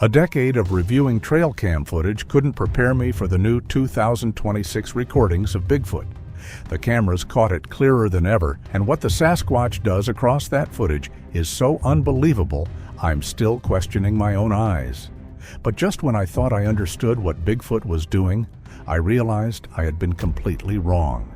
A decade of reviewing trail cam footage couldn't prepare me for the new 2026 recordings of Bigfoot. The cameras caught it clearer than ever, and what the Sasquatch does across that footage is so unbelievable, I'm still questioning my own eyes. But just when I thought I understood what Bigfoot was doing, I realized I had been completely wrong.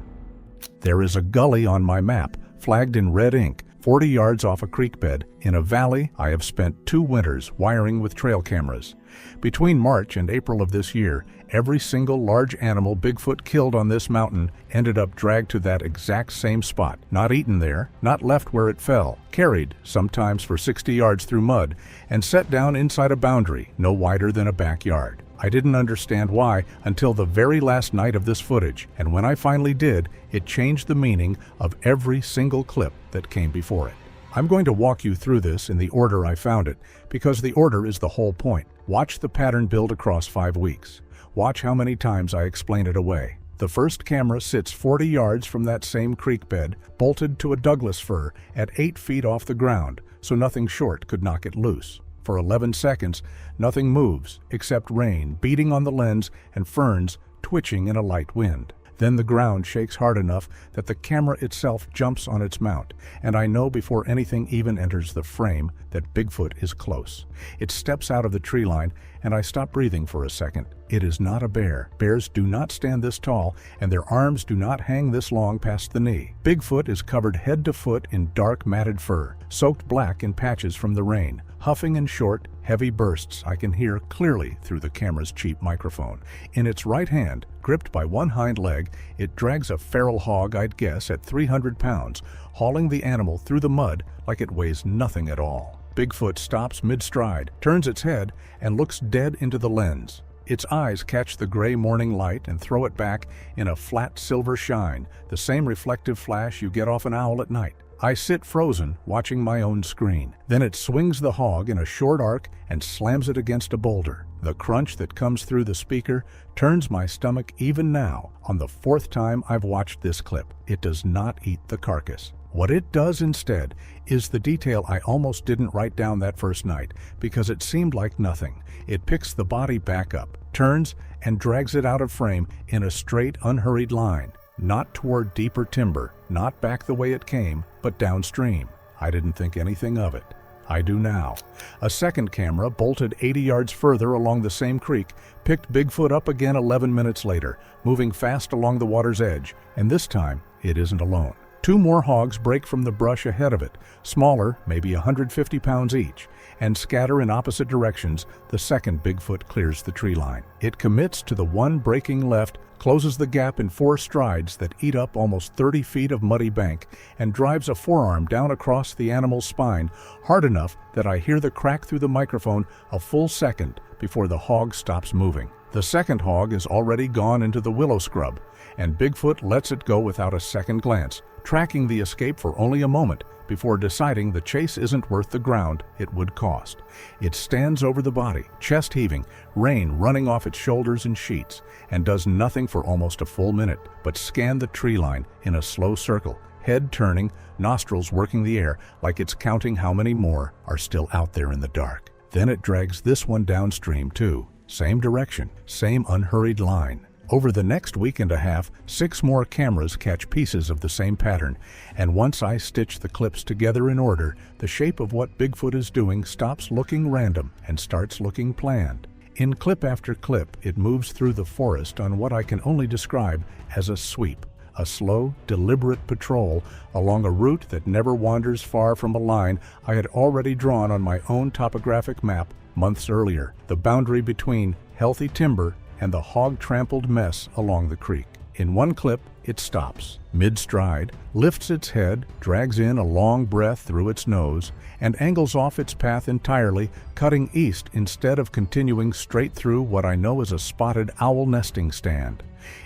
There is a gully on my map, flagged in red ink, 40 yards off a creek bed, in a valley I have spent 2 winters wiring with trail cameras. Between March and April of this year, every single large animal Bigfoot killed on this mountain ended up dragged to that exact same spot, not eaten there, not left where it fell, carried, sometimes for 60 yards through mud, and set down inside a boundary no wider than a backyard. I didn't understand why until the very last night of this footage, and when I finally did, it changed the meaning of every single clip that came before it. I'm going to walk you through this in the order I found it, because the order is the whole point. Watch the pattern build across 5 weeks. Watch how many times I explain it away. The first camera sits 40 yards from that same creek bed, bolted to a Douglas fir at 8 feet off the ground, so nothing short could knock it loose. For 11 seconds, nothing moves except rain beating on the lens and ferns twitching in a light wind. Then the ground shakes hard enough that the camera itself jumps on its mount, and I know before anything even enters the frame that Bigfoot is close. It steps out of the tree line, and I stop breathing for a second. It is not a bear. Bears do not stand this tall, and their arms do not hang this long past the knee. Bigfoot is covered head to foot in dark matted fur, soaked black in patches from the rain. Huffing in short, heavy bursts I can hear clearly through the camera's cheap microphone. In its right hand, gripped by one hind leg, it drags a feral hog I'd guess at 300 pounds, hauling the animal through the mud like it weighs nothing at all. Bigfoot stops mid-stride, turns its head, and looks dead into the lens. Its eyes catch the gray morning light and throw it back in a flat silver shine, the same reflective flash you get off an owl at night. I sit frozen, watching my own screen. Then it swings the hog in a short arc and slams it against a boulder. The crunch that comes through the speaker turns my stomach even now, on the 4th time I've watched this clip. It does not eat the carcass. What it does instead is the detail I almost didn't write down that first night because it seemed like nothing. It picks the body back up, turns, and drags it out of frame in a straight, unhurried line. Not toward deeper timber, not back the way it came, but downstream. I didn't think anything of it. I do now. A second camera, bolted 80 yards further along the same creek, picked Bigfoot up again 11 minutes later, moving fast along the water's edge, and this time, it isn't alone. 2 more hogs break from the brush ahead of it, smaller, maybe 150 pounds each, and scatter in opposite directions. The second Bigfoot clears the tree line. It commits to the one breaking left, closes the gap in 4 strides that eat up almost 30 feet of muddy bank, and drives a forearm down across the animal's spine, hard enough that I hear the crack through the microphone a full second before the hog stops moving. The second hog is already gone into the willow scrub, and Bigfoot lets it go without a second glance, tracking the escape for only a moment before deciding the chase isn't worth the ground it would cost. It stands over the body, chest heaving, rain running off its shoulders in sheets, and does nothing for almost a full minute but scan the tree line in a slow circle, head turning, nostrils working the air like it's counting how many more are still out there in the dark. Then it drags this one downstream too. Same direction, same unhurried line. Over the next week and a half, 6 more cameras catch pieces of the same pattern, and once I stitch the clips together in order, the shape of what Bigfoot is doing stops looking random and starts looking planned. In clip after clip, it moves through the forest on what I can only describe as a sweep, a slow, deliberate patrol along a route that never wanders far from a line I had already drawn on my own topographic map months earlier, the boundary between healthy timber and the hog-trampled mess along the creek. In one clip, it stops, mid-stride, lifts its head, drags in a long breath through its nose, and angles off its path entirely, cutting east instead of continuing straight through what I know is a spotted owl nesting stand.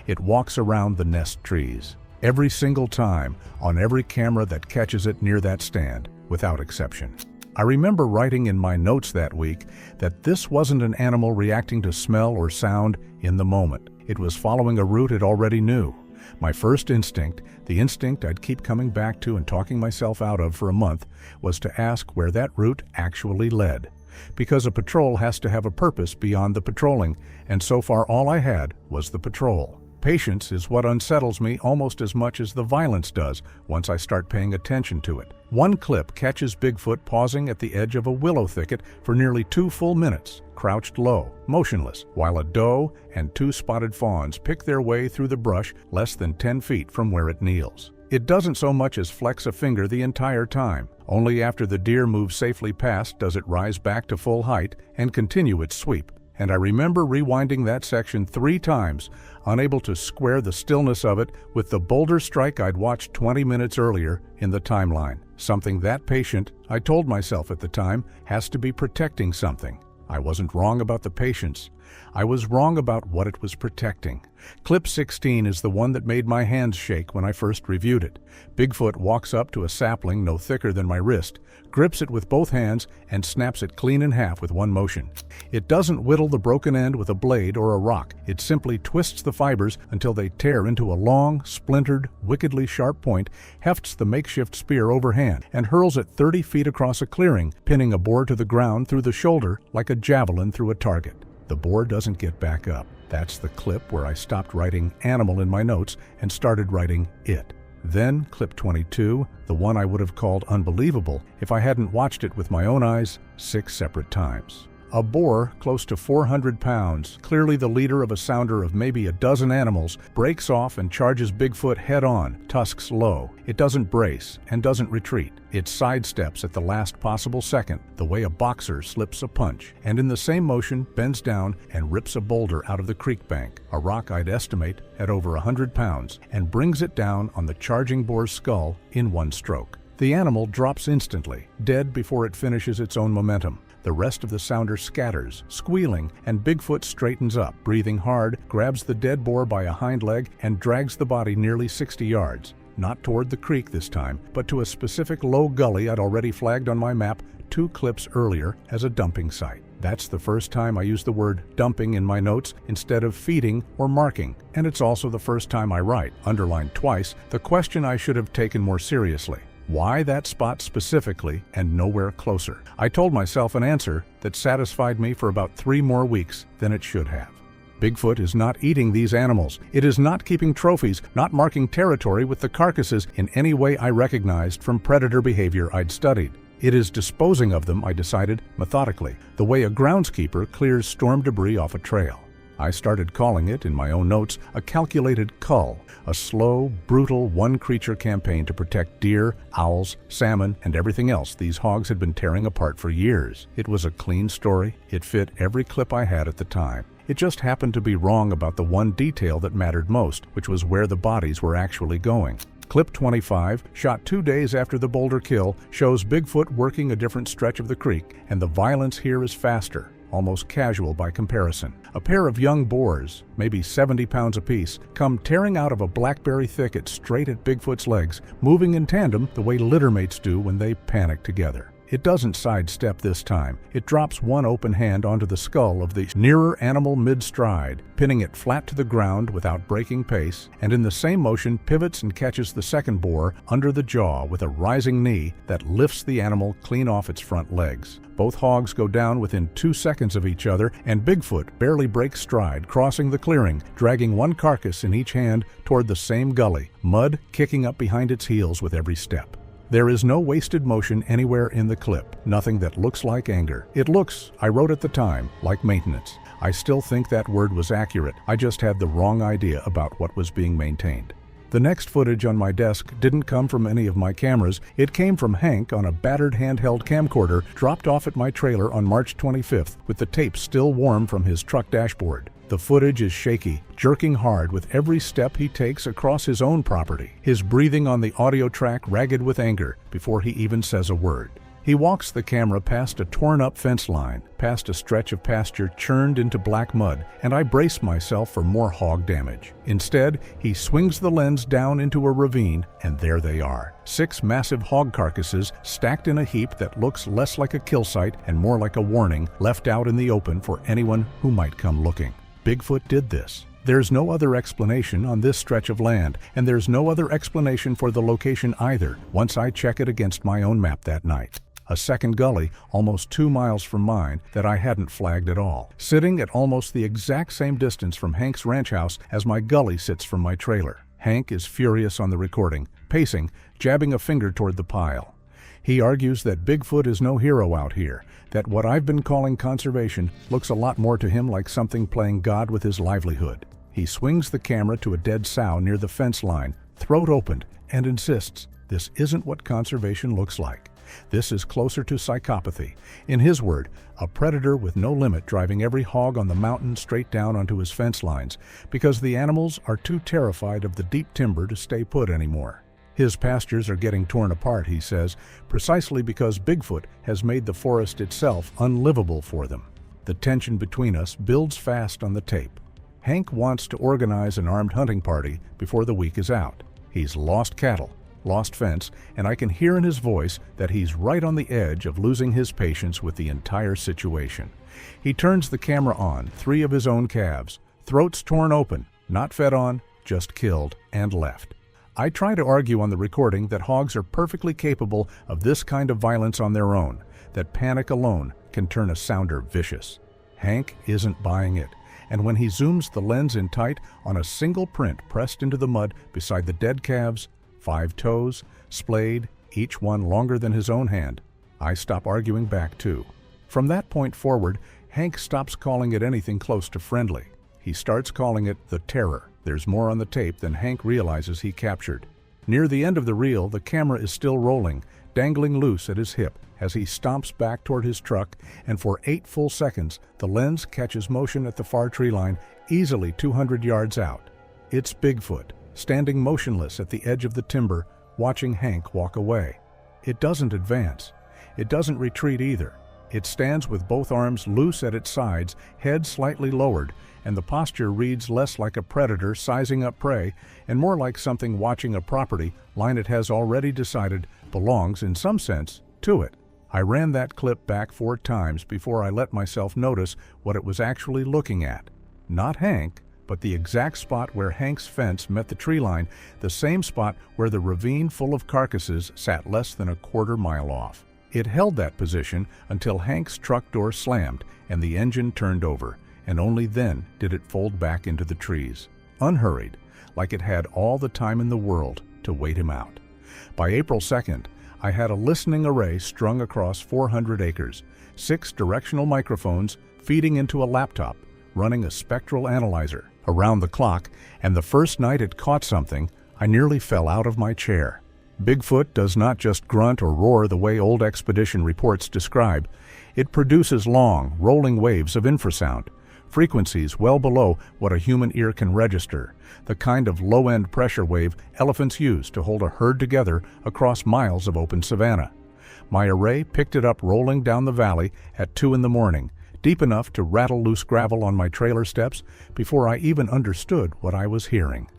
It walks around the nest trees. Every single time, on every camera that catches it near that stand, without exception. I remember writing in my notes that week that this wasn't an animal reacting to smell or sound in the moment. It was following a route it already knew. My first instinct, the instinct I'd keep coming back to and talking myself out of for a month, was to ask where that route actually led. because a patrol has to have a purpose beyond the patrolling, and so far all I had was the patrol. Patience is what unsettles me almost as much as the violence does once I start paying attention to it. One clip catches Bigfoot pausing at the edge of a willow thicket for nearly 2 full minutes, crouched low, motionless, while a doe and 2 spotted fawns pick their way through the brush less than 10 feet from where it kneels. It doesn't so much as flex a finger the entire time. Only after the deer moves safely past does it rise back to full height and continue its sweep. And I remember rewinding that section 3 times, unable to square the stillness of it with the boulder strike I'd watched 20 minutes earlier in the timeline. Something that patient, I told myself at the time, has to be protecting something. I wasn't wrong about the patience. I was wrong about what it was protecting. Clip 16 is the one that made my hands shake when I first reviewed it. Bigfoot walks up to a sapling no thicker than my wrist, grips it with both hands, and snaps it clean in half with one motion. It doesn't whittle the broken end with a blade or a rock. It simply twists the fibers until they tear into a long, splintered, wickedly sharp point, hefts the makeshift spear overhand, and hurls it 30 feet across a clearing, pinning a boar to the ground through the shoulder like a javelin through a target. The boar doesn't get back up. That's the clip where I stopped writing animal in my notes and started writing it. Then clip 22, the one I would have called unbelievable if I hadn't watched it with my own eyes 6 separate times. A boar close to 400 pounds, clearly the leader of a sounder of maybe a dozen animals, breaks off and charges Bigfoot head-on, tusks low. It doesn't brace and doesn't retreat. It sidesteps at the last possible second, the way a boxer slips a punch, and in the same motion bends down and rips a boulder out of the creek bank, a rock I'd estimate at over 100 pounds, and brings it down on the charging boar's skull in one stroke. The animal drops instantly, dead before it finishes its own momentum. The rest of the sounder scatters, squealing, and Bigfoot straightens up, breathing hard, grabs the dead boar by a hind leg, and drags the body nearly 60 yards. Not toward the creek this time, but to a specific low gully I'd already flagged on my map 2 clips earlier as a dumping site. That's the first time I use the word dumping in my notes instead of feeding or marking, and it's also the first time I write, underlined twice, the question I should have taken more seriously. Why that spot specifically and nowhere closer? I told myself an answer that satisfied me for about 3 more weeks than it should have. Bigfoot is not eating these animals. It is not keeping trophies, not marking territory with the carcasses in any way I recognized from predator behavior I'd studied. It is disposing of them, I decided, methodically, the way a groundskeeper clears storm debris off a trail. I started calling it, in my own notes, a calculated cull, a slow, brutal, one-creature campaign to protect deer, owls, salmon, and everything else these hogs had been tearing apart for years. It was a clean story. It fit every clip I had at the time. It just happened to be wrong about the one detail that mattered most, which was where the bodies were actually going. Clip 25, shot 2 days after the boulder kill, shows Bigfoot working a different stretch of the creek, and the violence here is faster, almost casual by comparison. A pair of young boars, maybe 70 pounds apiece, come tearing out of a blackberry thicket straight at Bigfoot's legs, moving in tandem the way littermates do when they panic together. It doesn't sidestep this time. It drops one open hand onto the skull of the nearer animal mid-stride, pinning it flat to the ground without breaking pace, and in the same motion pivots and catches the second boar under the jaw with a rising knee that lifts the animal clean off its front legs. Both hogs go down within 2 seconds of each other, and Bigfoot barely breaks stride, crossing the clearing, dragging one carcass in each hand toward the same gully, mud kicking up behind its heels with every step. There is no wasted motion anywhere in the clip, nothing that looks like anger. It looks, I wrote at the time, like maintenance. I still think that word was accurate. I just had the wrong idea about what was being maintained. The next footage on my desk didn't come from any of my cameras. It came from Hank on a battered handheld camcorder dropped off at my trailer on March 25th with the tape still warm from his truck dashboard. The footage is shaky, jerking hard with every step he takes across his own property, his breathing on the audio track ragged with anger before he even says a word. He walks the camera past a torn-up fence line, past a stretch of pasture churned into black mud, and I brace myself for more hog damage. Instead, he swings the lens down into a ravine, and there they are. 6 massive hog carcasses stacked in a heap that looks less like a kill site and more like a warning left out in the open for anyone who might come looking. Bigfoot did this. There's no other explanation on this stretch of land, and there's no other explanation for the location either once I check it against my own map that night. a second gully almost 2 miles from mine that I hadn't flagged at all, sitting at almost the exact same distance from Hank's ranch house as my gully sits from my trailer. Hank is furious on the recording, pacing, jabbing a finger toward the pile. He argues that Bigfoot is no hero out here, that what I've been calling conservation looks a lot more to him like something playing God with his livelihood. He swings the camera to a dead sow near the fence line, throat opened, and insists this isn't what conservation looks like. This is closer to psychopathy. In his word, a predator with no limit driving every hog on the mountain straight down onto his fence lines because the animals are too terrified of the deep timber to stay put anymore. His pastures are getting torn apart, he says, precisely because Bigfoot has made the forest itself unlivable for them. The tension between us builds fast on the tape. Hank wants to organize an armed hunting party before the week is out. He's lost cattle, lost fence, and I can hear in his voice that he's right on the edge of losing his patience with the entire situation. He turns the camera on 3 of his own calves, throats torn open, not fed on, just killed, and left. I try to argue on the recording that hogs are perfectly capable of this kind of violence on their own, that panic alone can turn a sounder vicious. Hank isn't buying it, and when he zooms the lens in tight on a single print pressed into the mud beside the dead calves, 5 toes, splayed, each one longer than his own hand, I stop arguing back too. From that point forward, Hank stops calling it anything close to friendly. He starts calling it the Terror. There's more on the tape than Hank realizes he captured. Near the end of the reel, the camera is still rolling, dangling loose at his hip as he stomps back toward his truck, and for 8 full seconds, the lens catches motion at the far tree line, easily 200 yards out. It's Bigfoot, standing motionless at the edge of the timber, watching Hank walk away. It doesn't advance. It doesn't retreat either. It stands with both arms loose at its sides, head slightly lowered, and the posture reads less like a predator sizing up prey and more like something watching a property line it has already decided belongs, in some sense, to it. I ran that clip back 4 times before I let myself notice what it was actually looking at. Not Hank, but the exact spot where Hank's fence met the tree line, the same spot where the ravine full of carcasses sat less than a quarter mile off. It held that position until Hank's truck door slammed and the engine turned over, and only then did it fold back into the trees, unhurried, like it had all the time in the world to wait him out. By April 2nd, I had a listening array strung across 400 acres, 6 directional microphones feeding into a laptop, running a spectral analyzer around the clock, and the first night it caught something, I nearly fell out of my chair. Bigfoot does not just grunt or roar the way old expedition reports describe. It produces long, rolling waves of infrasound, frequencies well below what a human ear can register, the kind of low-end pressure wave elephants use to hold a herd together across miles of open savanna. My array picked it up rolling down the valley at 2 in the morning, deep enough to rattle loose gravel on my trailer steps before I even understood what I was hearing.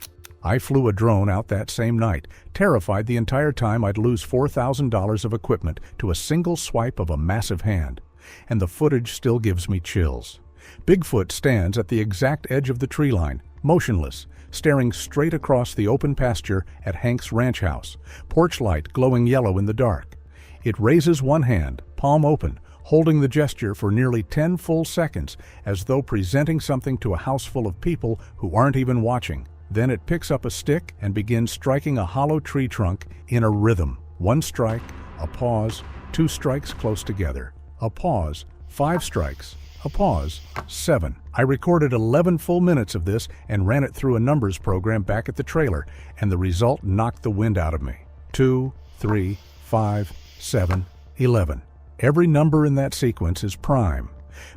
I flew a drone out that same night, terrified the entire time I'd lose $4,000 of equipment to a single swipe of a massive hand, and the footage still gives me chills. Bigfoot stands at the exact edge of the tree line, motionless, staring straight across the open pasture at Hank's ranch house, porch light glowing yellow in the dark. It raises one hand, palm open, holding the gesture for nearly 10 full seconds, as though presenting something to a house full of people who aren't even watching. Then it picks up a stick and begins striking a hollow tree trunk in a rhythm. 1 strike, a pause, 2 strikes close together, a pause, 5 strikes, a pause, 7. I recorded 11 full minutes of this and ran it through a numbers program back at the trailer, and the result knocked the wind out of me. 2, 3, 5, 7, 11. Every number in that sequence is prime.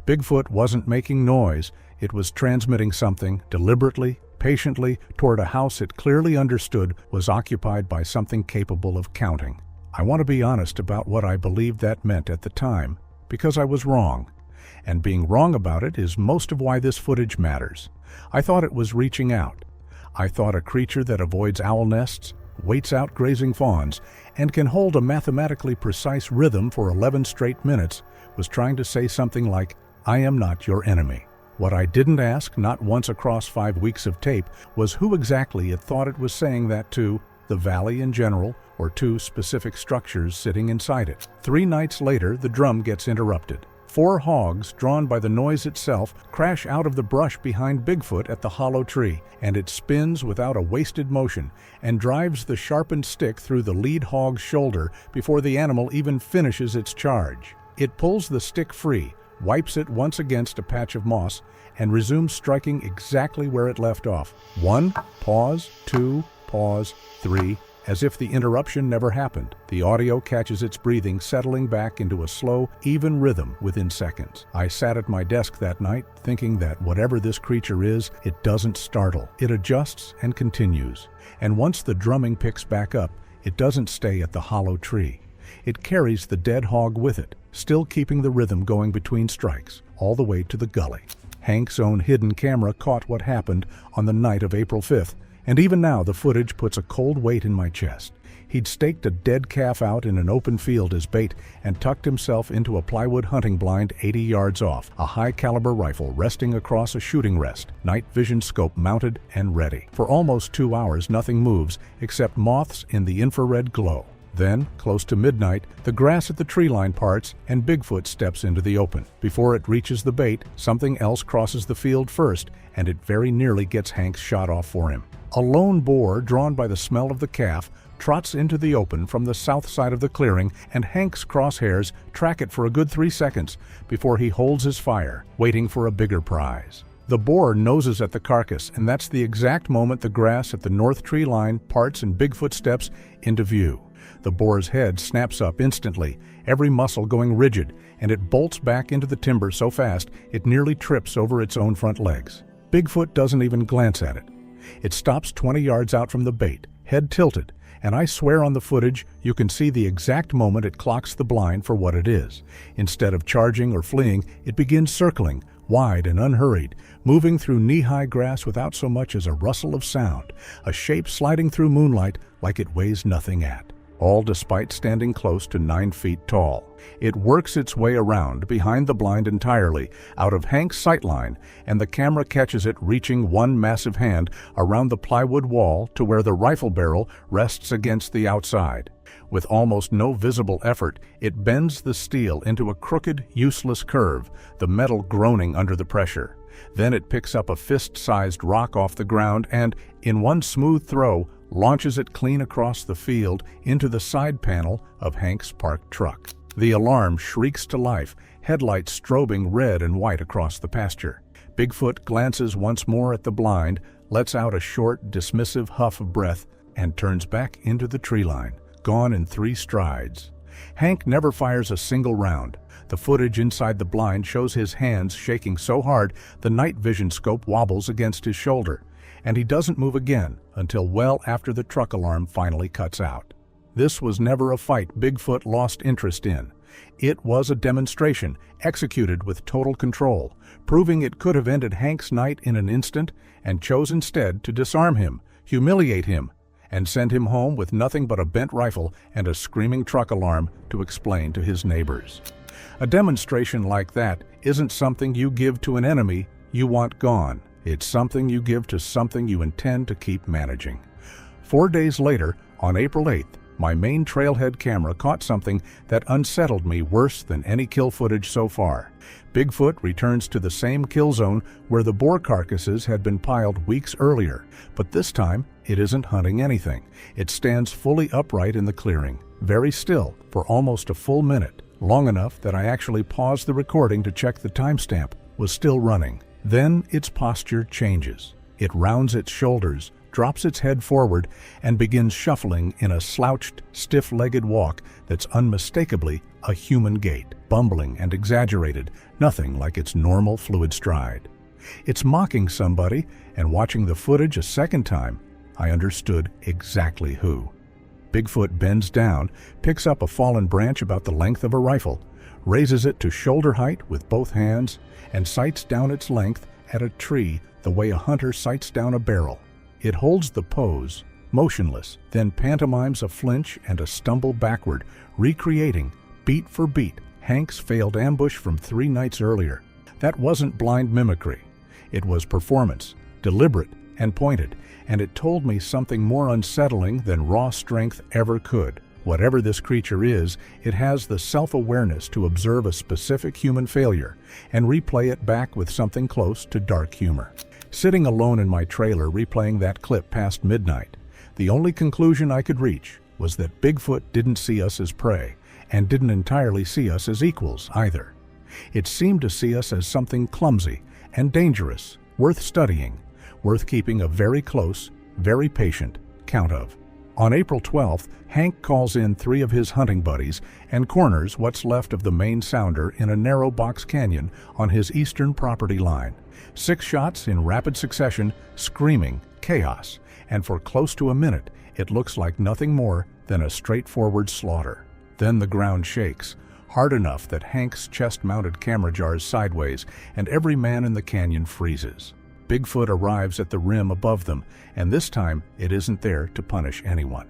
Bigfoot wasn't making noise. It was transmitting something deliberately, patiently, toward a house it clearly understood was occupied by something capable of counting. I want to be honest about what I believed that meant at the time, because I was wrong. And being wrong about it is most of why this footage matters. I thought it was reaching out. I thought a creature that avoids owl nests, waits out grazing fawns, and can hold a mathematically precise rhythm for 11 straight minutes was trying to say something like, "I am not your enemy." What I didn't ask, not once across 5 weeks of tape, was who exactly it thought it was saying that to, the valley in general, or two specific structures sitting inside it. 3 nights later, the drum gets interrupted. 4 hogs, drawn by the noise itself, crash out of the brush behind Bigfoot at the hollow tree, and it spins without a wasted motion and drives the sharpened stick through the lead hog's shoulder before the animal even finishes its charge. It pulls the stick free, wipes it once against a patch of moss, and resumes striking exactly where it left off. 1, pause, 2, pause, 3, as if the interruption never happened. The audio catches its breathing settling back into a slow, even rhythm within seconds. I sat at my desk that night thinking that whatever this creature is, it doesn't startle. It adjusts and continues. And once the drumming picks back up, it doesn't stay at the hollow tree. It carries the dead hog with it, still keeping the rhythm going between strikes, all the way to the gully. Hank's own hidden camera caught what happened on the night of April 5th, and even now the footage puts a cold weight in my chest. He'd staked a dead calf out in an open field as bait and tucked himself into a plywood hunting blind 80 yards off, a high-caliber rifle resting across a shooting rest, night vision scope mounted and ready. For almost 2 hours, nothing moves except moths in the infrared glow. Then, close to midnight, the grass at the tree line parts and Bigfoot steps into the open. Before it reaches the bait, something else crosses the field first, and it very nearly gets Hank's shot off for him. A lone boar, drawn by the smell of the calf, trots into the open from the south side of the clearing, and Hank's crosshairs track it for a good 3 seconds before he holds his fire, waiting for a bigger prize. The boar noses at the carcass, and that's the exact moment the grass at the north tree line parts and Bigfoot steps into view. The boar's head snaps up instantly, every muscle going rigid, and it bolts back into the timber so fast it nearly trips over its own front legs. Bigfoot doesn't even glance at it. It stops 20 yards out from the bait, head tilted, and I swear on the footage you can see the exact moment it clocks the blind for what it is. Instead of charging or fleeing, it begins circling, wide and unhurried, moving through knee-high grass without so much as a rustle of sound, a shape sliding through moonlight like it weighs nothing at. All despite standing close to 9 feet tall. It works its way around behind the blind entirely, out of Hank's sightline, and the camera catches it reaching one massive hand around the plywood wall to where the rifle barrel rests against the outside. With almost no visible effort, it bends the steel into a crooked, useless curve, the metal groaning under the pressure. Then it picks up a fist-sized rock off the ground and, in one smooth throw, launches it clean across the field into the side panel of Hank's parked truck. The alarm shrieks to life, headlights strobing red and white across the pasture. Bigfoot glances once more at the blind, lets out a short, dismissive huff of breath, and turns back into the tree line, gone in 3 strides. Hank never fires a single round. The footage inside the blind shows his hands shaking so hard the night vision scope wobbles against his shoulder, and he doesn't move again until well after the truck alarm finally cuts out. This was never a fight Bigfoot lost interest in. It was a demonstration, executed with total control, proving it could have ended Hank's night in an instant, and chose instead to disarm him, humiliate him, and send him home with nothing but a bent rifle and a screaming truck alarm to explain to his neighbors. A demonstration like that isn't something you give to an enemy you want gone. It's something you give to something you intend to keep managing. 4 days later, on April 8th, my main trailhead camera caught something that unsettled me worse than any kill footage so far. Bigfoot returns to the same kill zone where the boar carcasses had been piled weeks earlier, but this time it isn't hunting anything. It stands fully upright in the clearing, very still, for almost a full minute, long enough that I actually paused the recording to check the timestamp was still running. Then its posture changes. It rounds its shoulders, drops its head forward, and begins shuffling in a slouched, stiff-legged walk that's unmistakably a human gait, bumbling and exaggerated, nothing like its normal fluid stride. It's mocking somebody, and watching the footage a second time, I understood exactly who. Bigfoot bends down, picks up a fallen branch about the length of a rifle, raises it to shoulder height with both hands, and sights down its length at a tree the way a hunter sights down a barrel. It holds the pose, motionless, then pantomimes a flinch and a stumble backward, recreating, beat for beat, Hank's failed ambush from 3 nights earlier. That wasn't blind mimicry. It was performance, deliberate and pointed, and it told me something more unsettling than raw strength ever could. Whatever this creature is, it has the self-awareness to observe a specific human failure and replay it back with something close to dark humor. Sitting alone in my trailer replaying that clip past midnight, the only conclusion I could reach was that Bigfoot didn't see us as prey and didn't entirely see us as equals either. It seemed to see us as something clumsy and dangerous, worth studying, worth keeping a very close, very patient count of. On April 12th, Hank calls in 3 of his hunting buddies and corners what's left of the main sounder in a narrow box canyon on his eastern property line. 6 shots in rapid succession, screaming chaos, and for close to a minute, it looks like nothing more than a straightforward slaughter. Then the ground shakes, hard enough that Hank's chest-mounted camera jars sideways and every man in the canyon freezes. Bigfoot arrives at the rim above them, and this time it isn't there to punish anyone.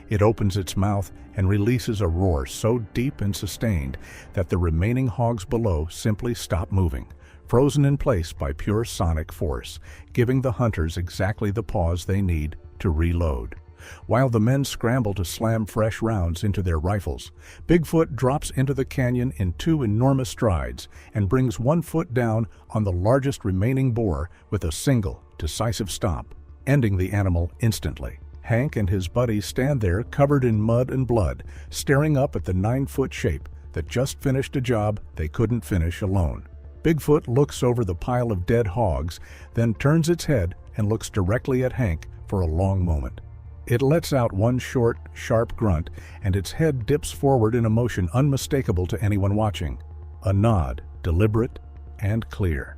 It opens its mouth and releases a roar so deep and sustained that the remaining hogs below simply stop moving, frozen in place by pure sonic force, giving the hunters exactly the pause they need to reload. While the men scramble to slam fresh rounds into their rifles, Bigfoot drops into the canyon in 2 enormous strides and brings 1 foot down on the largest remaining boar with a single, decisive stomp, ending the animal instantly. Hank and his buddies stand there covered in mud and blood, staring up at the 9-foot shape that just finished a job they couldn't finish alone. Bigfoot looks over the pile of dead hogs, then turns its head and looks directly at Hank for a long moment. It lets out 1 short, sharp grunt, and its head dips forward in a motion unmistakable to anyone watching. A nod, deliberate and clear.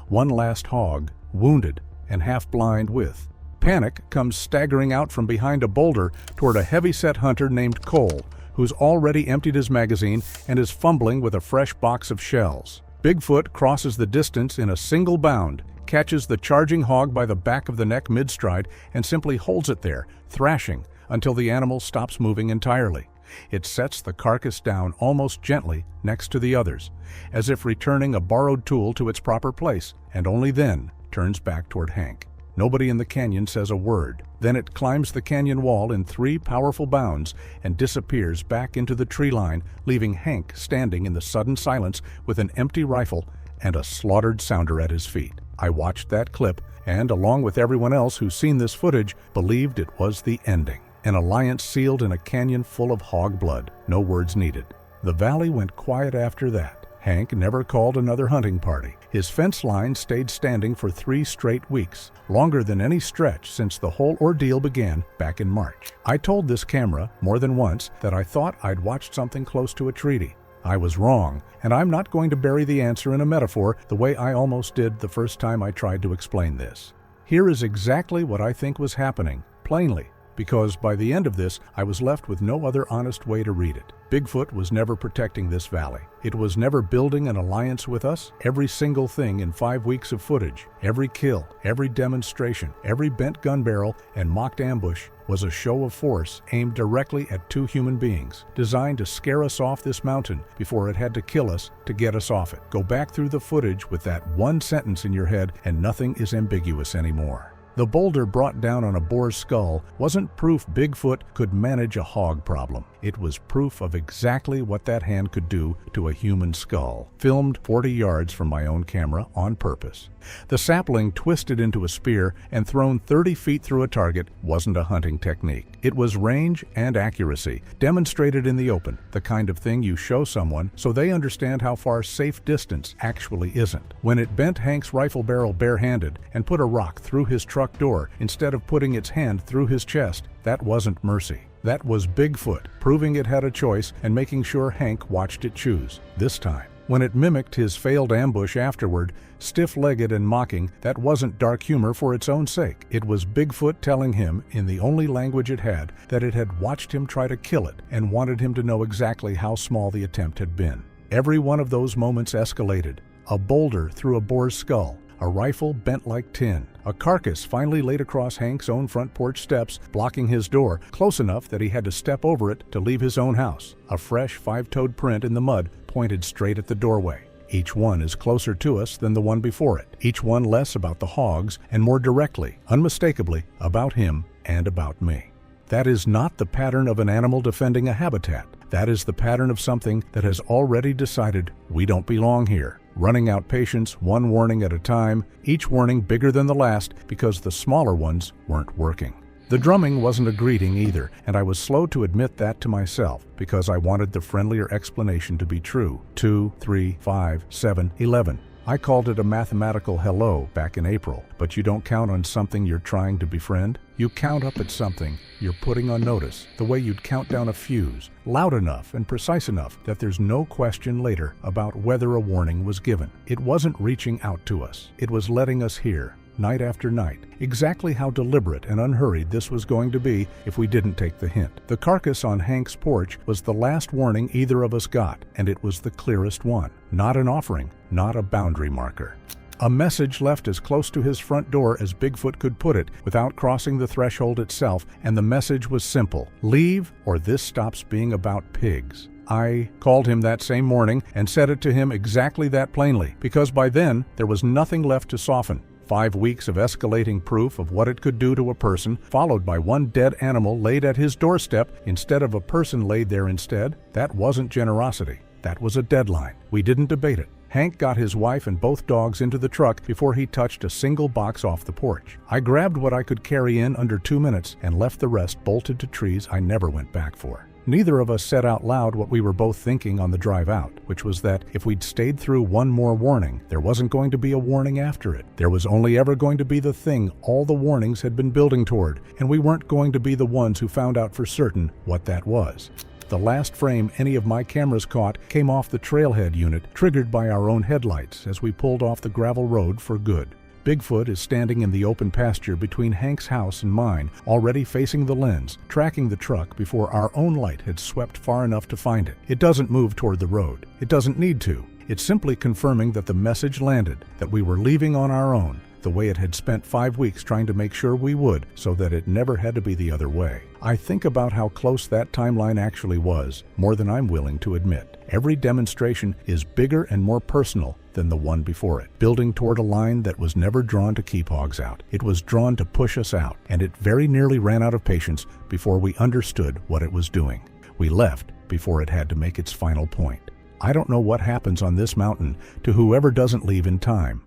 1 last hog, wounded and half-blind with panic, comes staggering out from behind a boulder toward a heavy-set hunter named Cole, who's already emptied his magazine and is fumbling with a fresh box of shells. Bigfoot crosses the distance in a single bound, catches the charging hog by the back of the neck mid-stride, and simply holds it there, thrashing, until the animal stops moving entirely. It sets the carcass down almost gently next to the others, as if returning a borrowed tool to its proper place, and only then turns back toward Hank. Nobody in the canyon says a word. Then it climbs the canyon wall in 3 powerful bounds and disappears back into the tree line, leaving Hank standing in the sudden silence with an empty rifle and a slaughtered sounder at his feet. I watched that clip and, along with everyone else who's seen this footage, believed it was the ending. An alliance sealed in a canyon full of hog blood. No words needed. The valley went quiet after that. Hank never called another hunting party. His fence line stayed standing for 3 straight weeks, longer than any stretch since the whole ordeal began back in March. I told this camera more than once that I thought I'd watched something close to a treaty. I was wrong, and I'm not going to bury the answer in a metaphor the way I almost did the first time I tried to explain this. Here is exactly what I think was happening, plainly, because by the end of this, I was left with no other honest way to read it. Bigfoot was never protecting this valley. It was never building an alliance with us. Every single thing in 5 weeks of footage, every kill, every demonstration, every bent gun barrel and mocked ambush was a show of force aimed directly at 2 human beings, designed to scare us off this mountain before it had to kill us to get us off it. Go back through the footage with that 1 sentence in your head and nothing is ambiguous anymore. The boulder brought down on a boar's skull wasn't proof Bigfoot could manage a hog problem. It was proof of exactly what that hand could do to a human skull, filmed 40 yards from my own camera on purpose. The sapling twisted into a spear and thrown 30 feet through a target wasn't a hunting technique. It was range and accuracy, demonstrated in the open, the kind of thing you show someone so they understand how far safe distance actually isn't. When it bent Hank's rifle barrel barehanded and put a rock through his truck door instead of putting its hand through his chest, that wasn't mercy. That was Bigfoot, proving it had a choice and making sure Hank watched it choose, this time. When it mimicked his failed ambush afterward, stiff-legged and mocking, that wasn't dark humor for its own sake. It was Bigfoot telling him, in the only language it had, that it had watched him try to kill it and wanted him to know exactly how small the attempt had been. Every one of those moments escalated. A boulder through a boar's skull, a rifle bent like tin, a carcass finally laid across Hank's own front porch steps, blocking his door, close enough that he had to step over it to leave his own house. A fresh 5-toed print in the mud pointed straight at the doorway. Each one is closer to us than the one before it. Each one less about the hogs and more directly, unmistakably, about him and about me. That is not the pattern of an animal defending a habitat. That is the pattern of something that has already decided we don't belong here, running out patience one warning at a time, each warning bigger than the last because the smaller ones weren't working. The drumming wasn't a greeting either, and I was slow to admit that to myself because I wanted the friendlier explanation to be true. 2, 3, 5, 7, 11. I called it a mathematical hello back in April, but you don't count on something you're trying to befriend. You count up at something you're putting on notice, the way you'd count down a fuse, loud enough and precise enough that there's no question later about whether a warning was given. It wasn't reaching out to us. It was letting us hear, night after night, exactly how deliberate and unhurried this was going to be if we didn't take the hint. The carcass on Hank's porch was the last warning either of us got, and it was the clearest one. Not an offering, not a boundary marker. A message left as close to his front door as Bigfoot could put it without crossing the threshold itself, and the message was simple: leave or this stops being about pigs. I called him that same morning and said it to him exactly that plainly, because by then there was nothing left to soften. 5 weeks of escalating proof of what it could do to a person, followed by one dead animal laid at his doorstep instead of a person laid there instead. That wasn't generosity. That was a deadline. We didn't debate it. Hank got his wife and both dogs into the truck before he touched a single box off the porch. I grabbed what I could carry in under 2 minutes and left the rest bolted to trees I never went back for. Neither of us said out loud what we were both thinking on the drive out, which was that if we'd stayed through one more warning, there wasn't going to be a warning after it. There was only ever going to be the thing all the warnings had been building toward, and we weren't going to be the ones who found out for certain what that was. The last frame any of my cameras caught came off the trailhead unit, triggered by our own headlights as we pulled off the gravel road for good. Bigfoot is standing in the open pasture between Hank's house and mine, already facing the lens, tracking the truck before our own light had swept far enough to find it. It doesn't move toward the road. It doesn't need to. It's simply confirming that the message landed, that we were leaving on our own, the way it had spent 5 weeks trying to make sure we would, so that it never had to be the other way. I think about how close that timeline actually was, more than I'm willing to admit. Every demonstration is bigger and more personal than the one before it, building toward a line that was never drawn to keep hogs out. It was drawn to push us out, and it very nearly ran out of patience before we understood what it was doing. We left before it had to make its final point. I don't know what happens on this mountain to whoever doesn't leave in time,